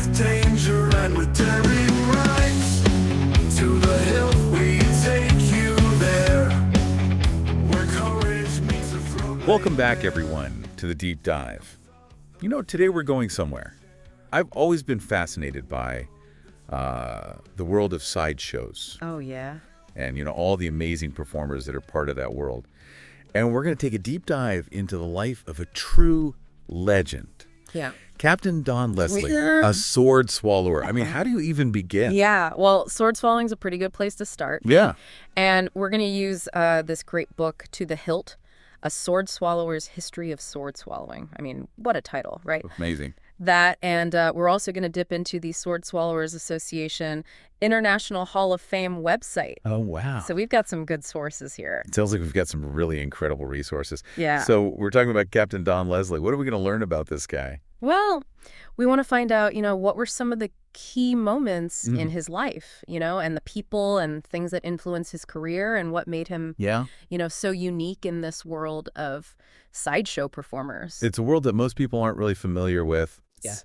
with danger and with daring rights. To the hilt we take you there, where courage meets a throat. Welcome back, everyone, to the Deep Dive. You know, today we're going somewhere. I've always been fascinated by the world of sideshows. Oh, yeah. And, you know, all the amazing performers that are part of that world. And we're going to take a deep dive into the life of a true legend. Yeah. Captain Don Leslie, a sword swallower. I mean, how do you even begin? Yeah. Well, sword swallowing is a pretty good place to start. Yeah. And we're going to use this great book, To the Hilt, A Sword Swallower's History of Sword Swallowing. I mean, what a title, right? Amazing. That, and we're also going to dip into the Sword Swallowers Association International Hall of Fame website. Oh, wow. So we've got some good sources here. It sounds like we've got some really incredible resources. Yeah. So we're talking about Captain Don Leslie. What are we going to learn about this guy? Well, we want to find out, what were some of the key moments in his life, and the people and things that influenced his career and what made him, so unique in this world of sideshow performers. It's a world that most people aren't really familiar with. Yeah.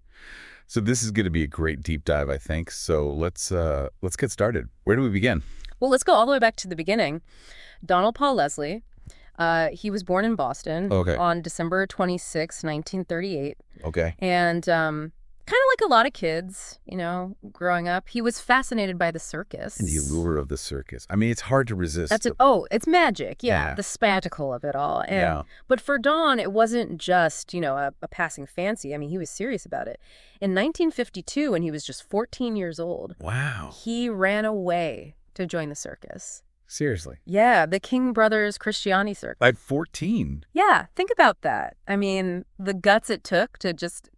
So this is going to be a great deep dive, I think. So let's get started. Where do we begin? Well, let's go all the way back to the beginning. Donald Paul Leslie. He was born in Boston on December 26, 1938. Okay. And kind of like a lot of kids, growing up, he was fascinated by the circus. And the allure of the circus. I mean, it's hard to resist. It's magic. Yeah. The spectacle of it all. But for Don, it wasn't just, a passing fancy. I mean, he was serious about it. In 1952, when he was just 14 years old, wow, he ran away to join the circus. Seriously? Yeah, the King Brothers Cristiani Circus. At 14? Yeah, think about that. I mean, the guts it took to just,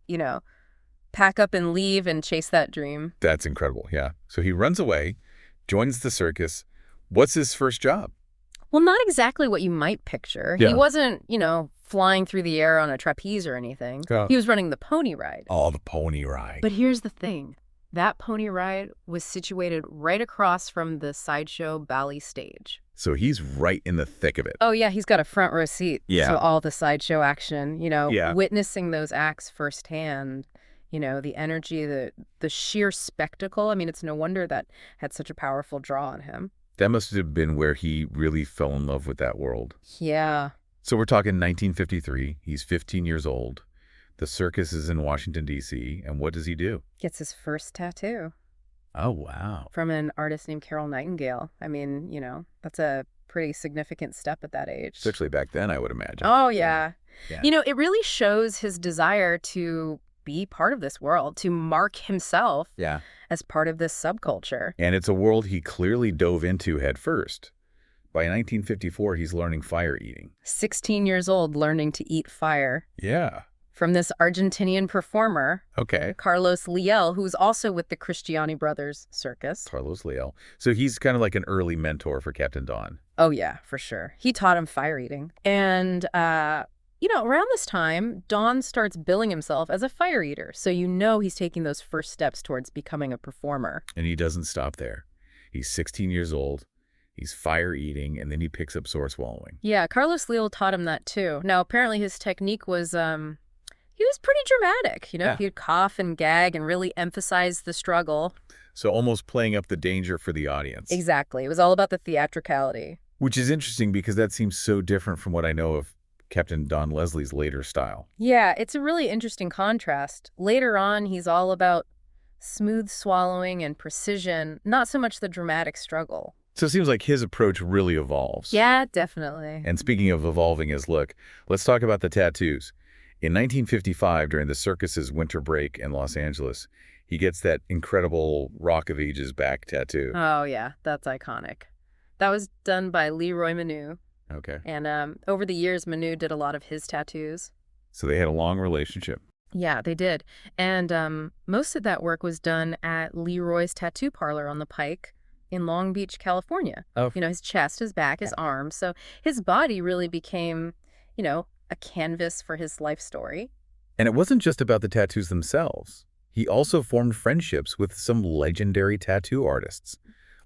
pack up and leave and chase that dream. That's incredible, yeah. So he runs away, joins the circus. What's his first job? Well, not exactly what you might picture. Yeah. He wasn't, flying through the air on a trapeze or anything. Yeah. He was running the pony ride. Oh, the pony ride. But here's the thing. That pony ride was situated right across from the sideshow ballet stage. So he's right in the thick of it. Oh, yeah, he's got a front row seat to all the sideshow action, witnessing those acts firsthand, the energy, the sheer spectacle. I mean, it's no wonder that had such a powerful draw on him. That must have been where he really fell in love with that world. Yeah. So we're talking 1953. He's 15 years old. The circus is in Washington, D.C., and what does he do? Gets his first tattoo. Oh, wow. From an artist named Carol Nightingale. I mean, that's a pretty significant step at that age. Especially back then, I would imagine. Oh, yeah. Yeah. It really shows his desire to be part of this world, to mark himself as part of this subculture. And it's a world he clearly dove into head first. By 1954, he's learning fire eating. 16 years old, learning to eat fire. Yeah. From this Argentinian performer, Carlos Liel, who's also with the Cristiani Brothers Circus. Carlos Liel. So he's kind of like an early mentor for Captain Don. Oh, yeah, for sure. He taught him fire eating. And, around this time, Don starts billing himself as a fire eater. So he's taking those first steps towards becoming a performer. And he doesn't stop there. He's 16 years old. He's fire eating, and then he picks up sword swallowing. Yeah, Carlos Liel taught him that, too. Now, apparently his technique was... he was pretty dramatic, He'd cough and gag and really emphasize the struggle. So almost playing up the danger for the audience. Exactly. It was all about the theatricality. Which is interesting because that seems so different from what I know of Captain Don Leslie's later style. Yeah, it's a really interesting contrast. Later on, he's all about smooth swallowing and precision, not so much the dramatic struggle. So it seems like his approach really evolves. Yeah, definitely. And speaking of evolving his look, let's talk about the tattoos. In 1955, during the circus's winter break in Los Angeles, he gets that incredible Rock of Ages back tattoo. Oh, yeah. That's iconic. That was done by Leroy Manu. Okay. And over the years, Manu did a lot of his tattoos. So they had a long relationship. Yeah, they did. And most of that work was done at Leroy's Tattoo Parlor on the Pike in Long Beach, California. Oh. His chest, his back, his arms. So his body really became, a canvas for his life story. And it wasn't just about the tattoos themselves. He also formed friendships with some legendary tattoo artists.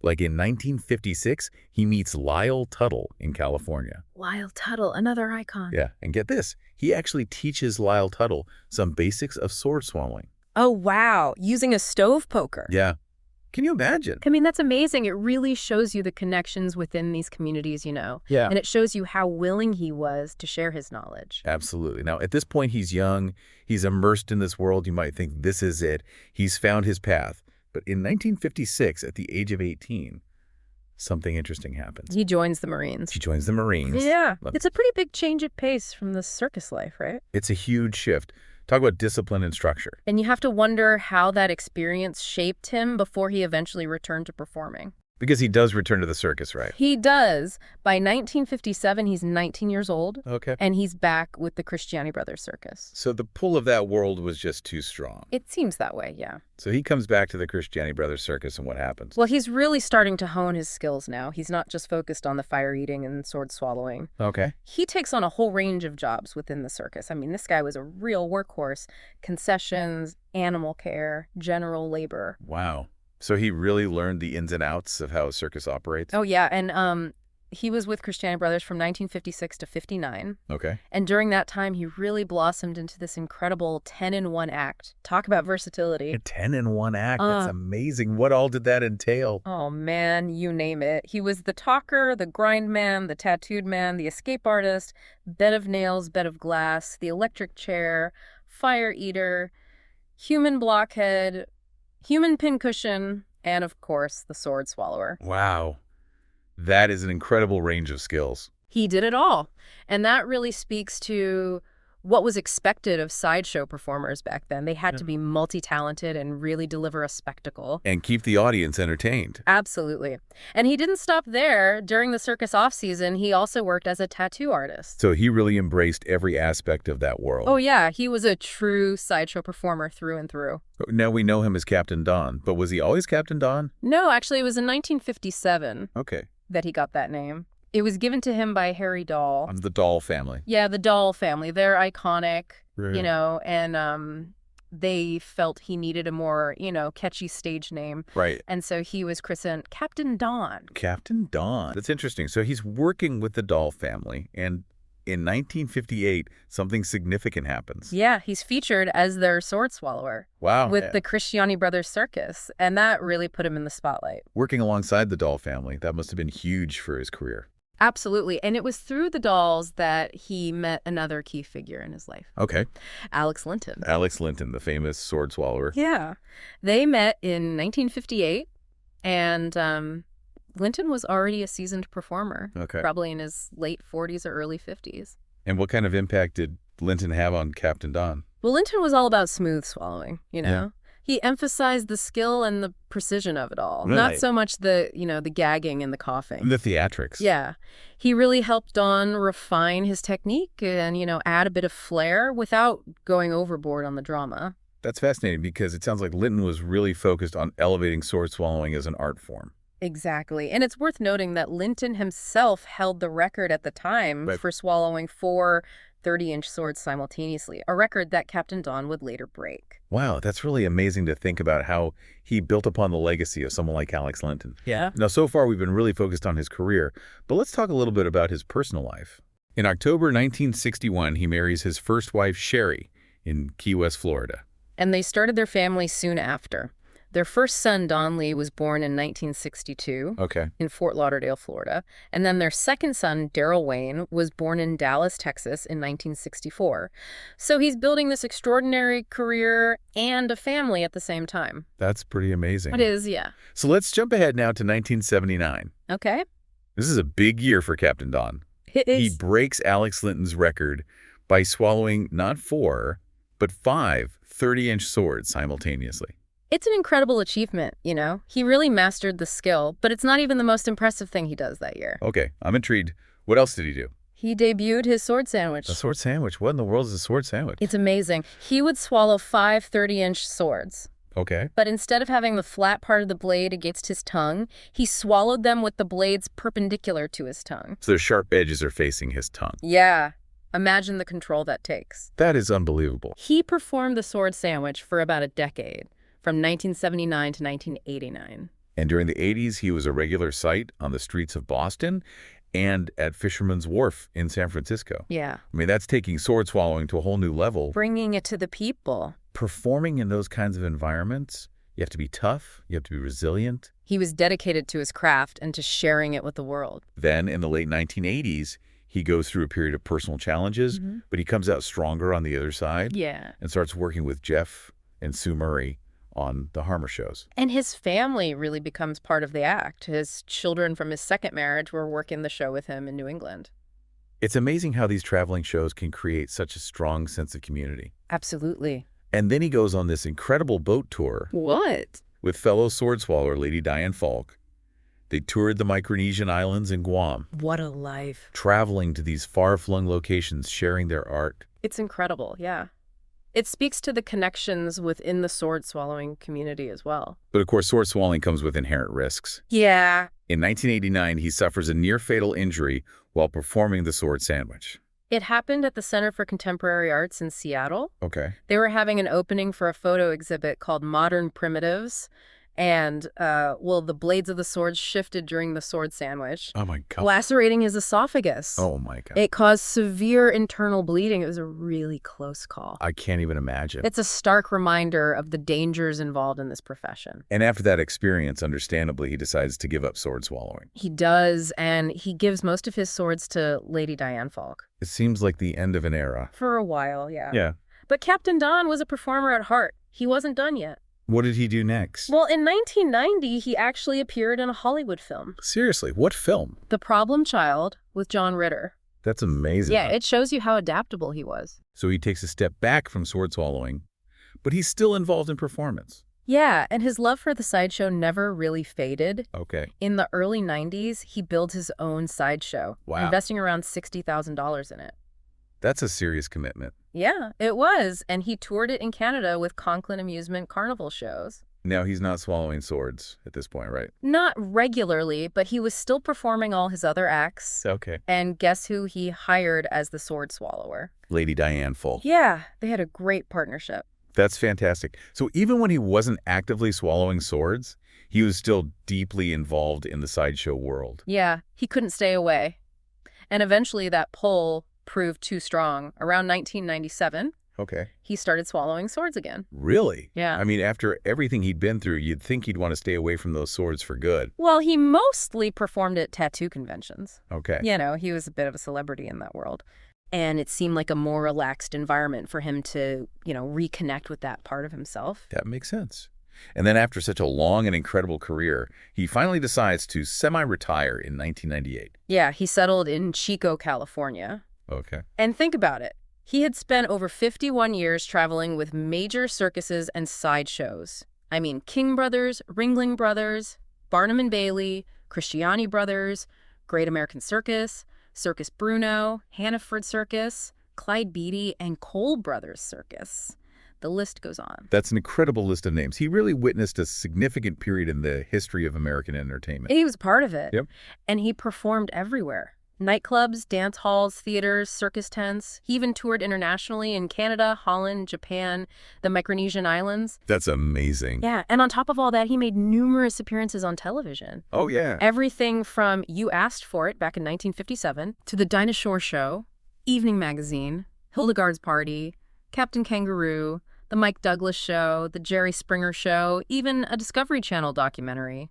Like in 1956, he meets Lyle Tuttle in California. Lyle Tuttle, another icon. Yeah, and get this. He actually teaches Lyle Tuttle some basics of sword swallowing. Oh, wow. Using a stove poker. Yeah. Can you imagine? I mean, that's amazing. It really shows you the connections within these communities, Yeah. and it shows you how willing he was to share his knowledge. Absolutely. Now, at this point, he's young. He's immersed in this world. You might think this is it. He's found his path. But in 1956, at the age of 18, something interesting happens. He joins the Marines. He joins the Marines. Yeah. It's a pretty big change of pace from the circus life, right? It's a huge shift. Talk about discipline and structure. And you have to wonder how that experience shaped him before he eventually returned to performing. Because he does return to the circus, right? He does. By 1957, he's 19 years old. Okay. And he's back with the Cristiani Brothers Circus. So the pull of that world was just too strong. It seems that way, yeah. So he comes back to the Cristiani Brothers Circus, and what happens? Well, he's really starting to hone his skills now. He's not just focused on the fire eating and sword swallowing. Okay. He takes on a whole range of jobs within the circus. I mean, this guy was a real workhorse. Concessions, animal care, general labor. Wow. So he really learned the ins and outs of how a circus operates? Oh, yeah. And he was with Cristiani Brothers from 1956 to 59. Okay. And during that time, he really blossomed into this incredible 10-in-1 act. Talk about versatility. A 10-in-1 act. That's amazing. What all did that entail? Oh, man, you name it. He was the talker, the grind man, the tattooed man, the escape artist, bed of nails, bed of glass, the electric chair, fire eater, human blockhead, human pincushion, and, of course, the sword swallower. Wow. That is an incredible range of skills. He did it all. And that really speaks to what was expected of sideshow performers back then. They had to be multi-talented and really deliver a spectacle. And keep the audience entertained. Absolutely. And he didn't stop there. During the circus off-season, he also worked as a tattoo artist. So he really embraced every aspect of that world. Oh, yeah. He was a true sideshow performer through and through. Now we know him as Captain Don, but was he always Captain Don? No, actually, it was in 1957 Okay. that he got that name. It was given to him by Harry Dahl. The Doll family. Yeah, the Dahl family. They're iconic, Right. and they felt he needed a more, catchy stage name. Right. And so he was christened Captain Don. Captain Don. That's interesting. So he's working with the Doll family, and in 1958, something significant happens. Yeah, he's featured as their sword swallower. Wow. With the Cristiani Brothers Circus, and that really put him in the spotlight. Working alongside the Doll family, that must have been huge for his career. Absolutely. And it was through the Dolls that he met another key figure in his life. Okay. Alex Linton. Alex Linton, the famous sword swallower. Yeah. They met in 1958, and Linton was already a seasoned performer. Okay. Probably in his late 40s or early 50s. And what kind of impact did Linton have on Captain Don? Well, Linton was all about smooth swallowing, Yeah. He emphasized the skill and the precision of it all. Right. Not so much the gagging and the coughing. The theatrics. Yeah. He really helped Don refine his technique and, add a bit of flair without going overboard on the drama. That's fascinating because it sounds like Linton was really focused on elevating sword swallowing as an art form. Exactly. And it's worth noting that Linton himself held the record at the time Right. for swallowing 4 30-inch swords simultaneously, a record that Captain Don would later break. Wow, that's really amazing to think about how he built upon the legacy of someone like Alex Linton. Yeah. Now, so far, we've been really focused on his career, but let's talk a little bit about his personal life. In October 1961, he marries his first wife, Sherry, in Key West, Florida. And they started their family soon after. Their first son, Don Lee, was born in 1962 Okay. in Fort Lauderdale, Florida. And then their second son, Daryl Wayne, was born in Dallas, Texas in 1964. So he's building this extraordinary career and a family at the same time. That's pretty amazing. It is, yeah. So let's jump ahead now to 1979. Okay. This is a big year for Captain Don. It He is. breaks Alex Linton's record by swallowing not 4, but 5 30-inch swords simultaneously. It's an incredible achievement, He really mastered the skill, but it's not even the most impressive thing he does that year. Okay, I'm intrigued. What else did he do? He debuted his sword sandwich. A sword sandwich. What in the world is a sword sandwich? It's amazing. He would swallow 5 30-inch swords. Okay. But instead of having the flat part of the blade against his tongue, he swallowed them with the blades perpendicular to his tongue. So the sharp edges are facing his tongue. Yeah. Imagine the control that takes. That is unbelievable. He performed the sword sandwich for about a decade, from 1979 to 1989. And during the 80s, he was a regular sight on the streets of Boston and at Fisherman's Wharf in San Francisco. Yeah. I mean, that's taking sword swallowing to a whole new level. Bringing it to the people. performing in those kinds of environments, you have to be tough, you have to be resilient. He was dedicated to his craft and to sharing it with the world. Then, in the late 1980s, he goes through a period of personal challenges, but he comes out stronger on the other side. Yeah. And starts working with Jeff and Sue Murray on the Harmer shows. And his family really becomes part of the act. His children from his second marriage were working the show with him in New England. It's amazing how these traveling shows can create such a strong sense of community. Absolutely. And then he goes on this incredible boat tour. What? With fellow sword swallower Lady Diane Falk. They toured the Micronesian islands and Guam, What a life. traveling to these far-flung locations, sharing their art. It's incredible, yeah. It speaks to the connections within the sword-swallowing community as well. But of course, sword swallowing comes with inherent risks. Yeah. In 1989, he suffers a near-fatal injury while performing the sword sandwich. It happened at the Center for Contemporary Arts in Seattle. Okay. They were having an opening for a photo exhibit called Modern Primitives. And, the blades of the swords shifted during the sword sandwich, Oh my God. lacerating his esophagus. Oh my God. It caused severe internal bleeding. It was a really close call. I can't even imagine. It's a stark reminder of the dangers involved in this profession. And after that experience, understandably, he decides to give up sword swallowing. He does, and he gives most of his swords to Lady Diane Falk. It seems like the end of an era. For a while, yeah. Yeah. But Captain Don was a performer at heart. He wasn't done yet. What did he do next? Well, in 1990, he actually appeared in a Hollywood film, Seriously, what film? The Problem Child, with John Ritter. That's amazing. Yeah, it shows you how adaptable he was. So he takes a step back from sword swallowing, but he's still involved in performance. Yeah, and his love for the sideshow never really faded. Okay. In the early 90s, he built his own sideshow, Wow. investing around $60,000 in it. That's a serious commitment. Yeah, it was, and he toured it in Canada with Conklin Amusement Carnival shows. Now he's not swallowing swords at this point, right? Not regularly, but he was still performing all his other acts. Okay. And guess who he hired as the sword swallower? Lady Diane Falk. Yeah, they had a great partnership. That's fantastic. So even when he wasn't actively swallowing swords, he was still deeply involved in the sideshow world. Yeah, he couldn't stay away. And eventually that pull proved too strong. Around 1997, Okay. he started swallowing swords again. Really? Yeah. I mean, after everything he'd been through, you'd think he'd want to stay away from those swords for good. Well, he mostly performed at tattoo conventions. Okay. You know, he was a bit of a celebrity in that world. And it seemed like a more relaxed environment for him to, reconnect with that part of himself. That makes sense. And then after such a long and incredible career, he finally decides to semi-retire in 1998. Yeah, he settled in Chico, California. Okay. And think about it. He had spent over 51 years traveling with major circuses and sideshows. I mean, King Brothers, Ringling Brothers, Barnum and Bailey, Cristiani Brothers, Great American Circus, Circus Bruno, Hannaford Circus, Clyde Beatty, and Cole Brothers Circus. The list goes on. That's an incredible list of names. He really witnessed a significant period in the history of American entertainment. He was part of it. Yep. And he performed everywhere. Nightclubs, dance halls, theaters, circus tents. He even toured internationally in Canada, Holland, Japan, the Micronesian Islands. That's amazing. Yeah, and on top of all that, he made numerous appearances on television. Oh, yeah. Everything from You Asked For It back in 1957 to The Dinah Shore Show, Evening Magazine, Hildegard's Party, Captain Kangaroo, The Mike Douglas Show, The Jerry Springer Show, even a Discovery Channel documentary.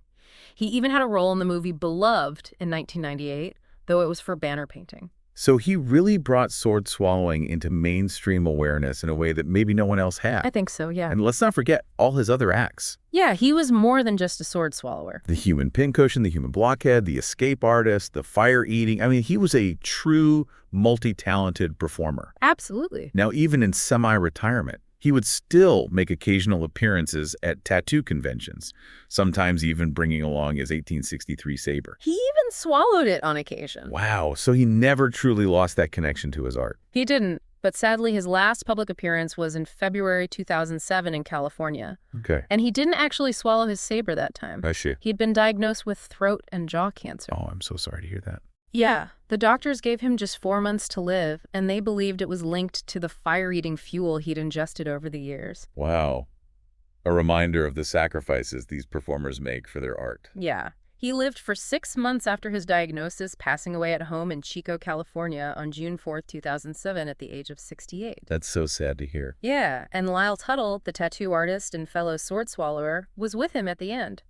He even had a role in the movie Beloved in 1998, though it was for banner painting. So he really brought sword swallowing into mainstream awareness in a way that maybe no one else had. I think so, yeah. And let's not forget all his other acts. Yeah, he was more than just a sword swallower. The human pincushion, the human blockhead, the escape artist, the fire eating. I mean, he was a true multi-talented performer. Absolutely. Now, even in semi-retirement, he would still make occasional appearances at tattoo conventions, sometimes even bringing along his 1863 saber. He even swallowed it on occasion. Wow, so he never truly lost that connection to his art. He didn't, but sadly his last public appearance was in February 2007 in California. Okay. And he didn't actually swallow his saber that time. I see. He'd been diagnosed with throat and jaw cancer. Oh, I'm so sorry to hear that. Yeah, the doctors gave him just 4 months to live, and they believed it was linked to the fire-eating fuel he'd ingested over the years. Wow. A reminder of the sacrifices these performers make for their art. Yeah. He lived for 6 months after his diagnosis, passing away at home in Chico, California on June 4th, 2007 at the age of 68. That's so sad to hear. Yeah, and Lyle Tuttle, the tattoo artist and fellow sword swallower, was with him at the end.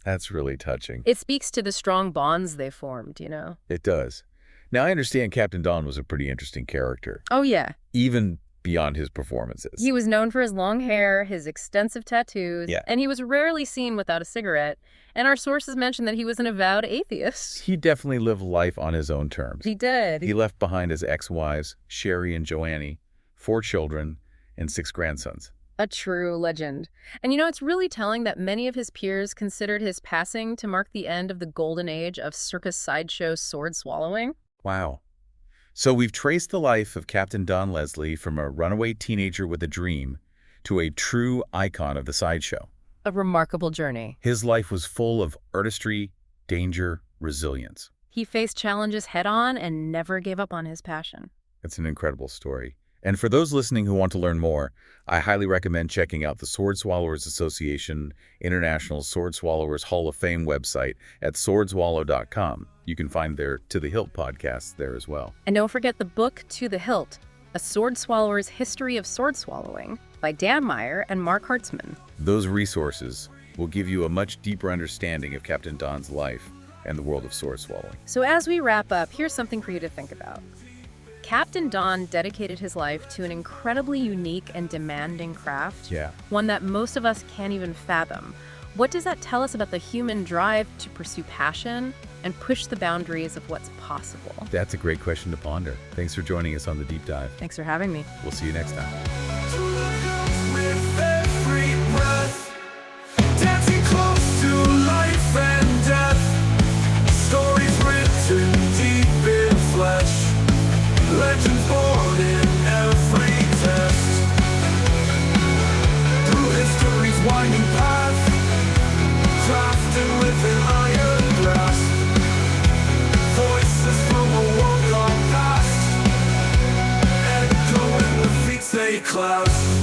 That's really touching. It speaks to the strong bonds they formed, you know? It does. Now, I understand Captain Don was a pretty interesting character, Oh, yeah. even beyond his performances. He was known for his long hair, his extensive tattoos, and he was rarely seen without a cigarette. And our sources mention that he was an avowed atheist. He definitely lived life on his own terms. He did. He left behind his ex-wives, Sherry and Joanne, 4 children, and 6 grandsons. A true legend. And you know, it's really telling that many of his peers considered his passing to mark the end of the golden age of circus sideshow sword swallowing. Wow. So we've traced the life of Captain Don Leslie from a runaway teenager with a dream to a true icon of the sideshow. A remarkable journey. His life was full of artistry, danger, resilience. He faced challenges head-on and never gave up on his passion. It's an incredible story. And for those listening who want to learn more, I highly recommend checking out the Sword Swallowers Association International Sword Swallowers Hall of Fame website at swordswallow.com. You can find their To the Hilt podcasts there as well. And don't forget the book To the Hilt, A Sword Swallower's History of Sword Swallowing by Dan Meyer and Mark Hartzman. Those resources will give you a much deeper understanding of Captain Don's life and the world of sword swallowing. So as we wrap up, here's something for you to think about. Captain Don dedicated his life to an incredibly unique and demanding craft, one that most of us can't even fathom. What does that tell us about the human drive to pursue passion and push the boundaries of what's possible? That's a great question to ponder. Thanks for joining us on The Deep Dive. Thanks for having me. We'll see you next time. With every breath, dancing close to life and death, stories written deep in flesh, legends born in every test. Through history's winding path, crafted with an iron grasp, voices from a world gone past, echo in the feet they clasp.